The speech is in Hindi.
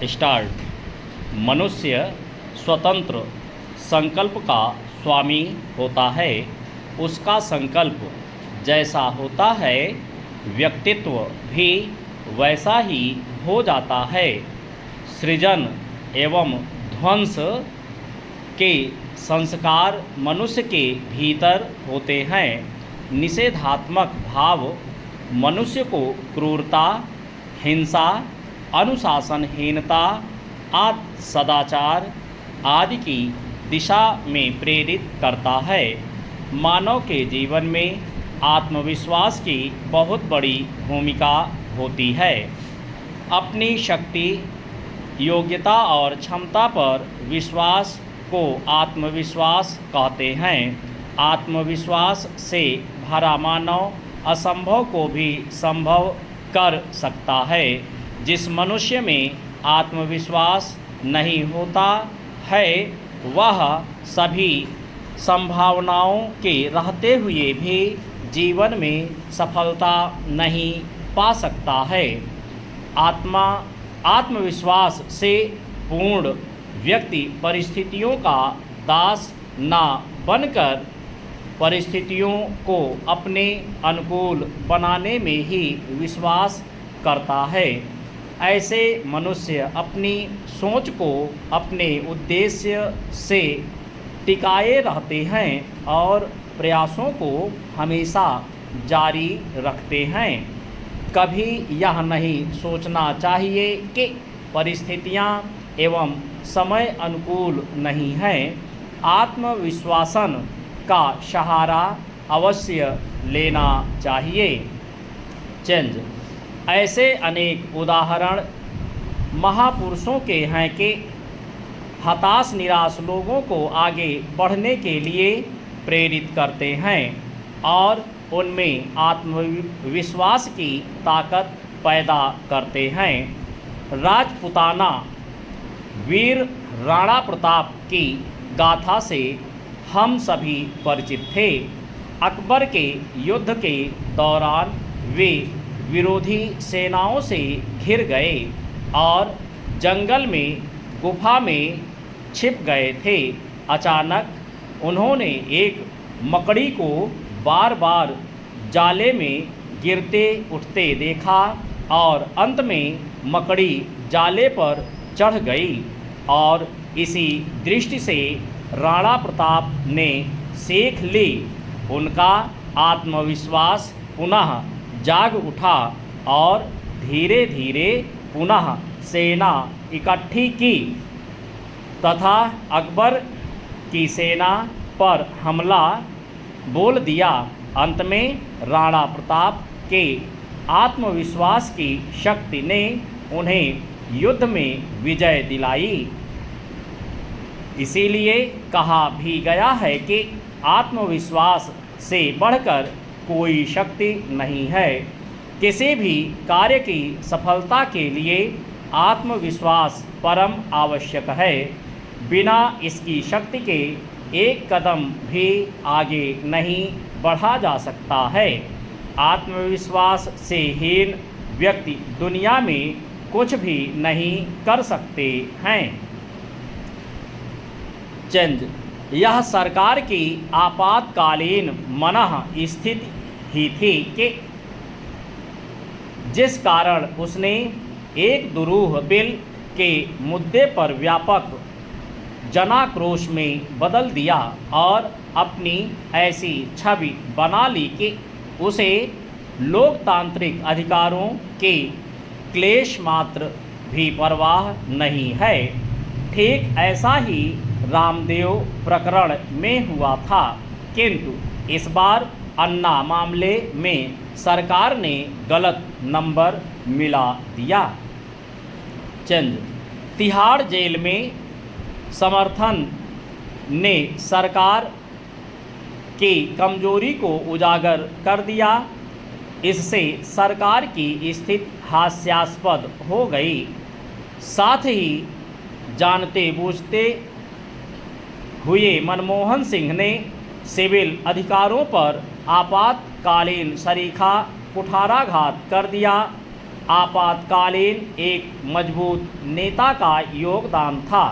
स्टार्ट। मनुष्य स्वतंत्र संकल्प का स्वामी होता है। उसका संकल्प जैसा होता है, व्यक्तित्व भी वैसा ही हो जाता है। सृजन एवं ध्वंस के संस्कार मनुष्य के भीतर होते हैं। निषेधात्मक भाव मनुष्य को क्रूरता, हिंसा, अनुशासनहीनता, सदाचार आदि की दिशा में प्रेरित करता है। मानव के जीवन में आत्मविश्वास की बहुत बड़ी भूमिका होती है। अपनी शक्ति, योग्यता और क्षमता पर विश्वास को आत्मविश्वास कहते हैं। आत्मविश्वास से भरा मानव असंभव को भी संभव कर सकता है। जिस मनुष्य में आत्मविश्वास नहीं होता है, वह सभी संभावनाओं के रहते हुए भी जीवन में सफलता नहीं पा सकता है। आत्मविश्वास से पूर्ण व्यक्ति परिस्थितियों का दास न बनकर परिस्थितियों को अपने अनुकूल बनाने में ही विश्वास करता है। ऐसे मनुष्य अपनी सोच को अपने उद्देश्य से टिकाए रहते हैं और प्रयासों को हमेशा जारी रखते हैं। कभी यह नहीं सोचना चाहिए कि परिस्थितियां एवं समय अनुकूल नहीं हैं। आत्मविश्वासन का सहारा अवश्य लेना चाहिए। चेंज। ऐसे अनेक उदाहरण महापुरुषों के हैं कि हताश निराश लोगों को आगे बढ़ने के लिए प्रेरित करते हैं और उनमें आत्मविश्वास की ताकत पैदा करते हैं। राजपूताना वीर राणा प्रताप की गाथा से हम सभी परिचित थे। अकबर के युद्ध के दौरान वे विरोधी सेनाओं से घिर गए और जंगल में गुफा में छिप गए थे। अचानक उन्होंने एक मकड़ी को बार बार जाले में गिरते उठते देखा और अंत में मकड़ी जाले पर चढ़ गई और इसी दृष्टि से राणा प्रताप ने सीख ली। उनका आत्मविश्वास पुनः जाग उठा और धीरे धीरे पुनः सेना इकट्ठी की तथा अकबर की सेना पर हमला बोल दिया। अंत में राणा प्रताप के आत्मविश्वास की शक्ति ने उन्हें युद्ध में विजय दिलाई। इसीलिए कहा भी गया है कि आत्मविश्वास से बढ़कर कोई शक्ति नहीं है। किसी भी कार्य की सफलता के लिए आत्मविश्वास परम आवश्यक है। बिना इसकी शक्ति के एक कदम भी आगे नहीं बढ़ा जा सकता है। आत्मविश्वास से हीन व्यक्ति दुनिया में कुछ भी नहीं कर सकते हैं। चेंज। यह सरकार की आपातकालीन मनः स्थिति ही थी कि जिस कारण उसने एक दुरूह बिल के मुद्दे पर व्यापक जनाक्रोश में बदल दिया और अपनी ऐसी छवि बना ली कि उसे लोकतांत्रिक अधिकारों के क्लेश मात्र भी परवाह नहीं है। ठीक ऐसा ही रामदेव प्रकरण में हुआ था, किंतु इस बार अन्ना मामले में सरकार ने गलत नंबर मिला दिया। चंद। तिहाड़ जेल में समर्थन ने सरकार की कमजोरी को उजागर कर दिया। इससे सरकार की स्थिति हास्यास्पद हो गई। साथ ही जानते बूझते हुए मनमोहन सिंह ने सिविल अधिकारों पर आपातकालीन सरीखा कुठाराघात कर दिया। आपातकालीन एक मजबूत नेता का योगदान था।